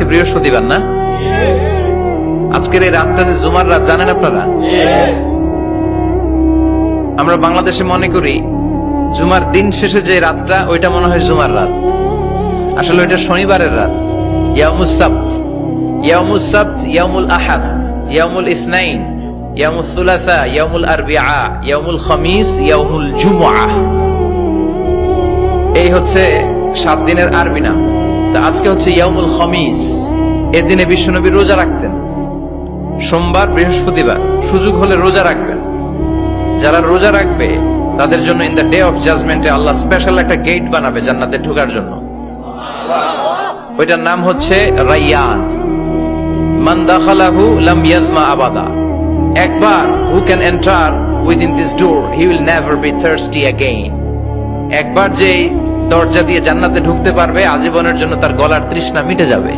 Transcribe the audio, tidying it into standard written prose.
আজকে বৃহস্পতিবার না? আজকের এই রাতটা যে জুমার রাত, জানেন আপনারা? আমরা বাংলাদেশে মনে করি জুমার দিন শেষে যে রাতটা, ওইটা মনে হয় জুমার রাত। আসলে ওইটা শনিবারের রাত। ইয়াউমুস সাবত, ইয়াউমুস সাবত, ইয়াউমুল আহাদ, ইয়াউমুল ইসনাইন, ইয়াউমুল সুলাসা, ইয়াউমুল আরবিআ, ইয়াউমুল খামিস, ইয়াউমুল জুমআহ। এই হচ্ছে 7 দিনের আরবি নাম। তা আজকে হচ্ছে ইয়াউমুল খামিস। এদিনে বিশ্বনবী রোজা রাখতেন। সোমবার, বৃহস্পতিবার সুযোগ হলে রোজা রাখবেন। যারা রোজা রাখবে তাদের জন্য ইন দ্য ডে অফ জাজমেন্টে আল্লাহ স্পেশাল একটা গেট বানাবে জান্নাতে ঢোকার জন্য। ওইটার নাম হচ্ছে রাইয়ান। মান দাখালাহু লাম ইয়াজমা আবাদা। একবার who can enter within this door he will never be thirsty again. একবার যে দরজা দিয়ে জান্নাতে ঢুকতে পারবে, আজীবনের জন্য তার গলার তৃষ্ণা মিটে যাবে।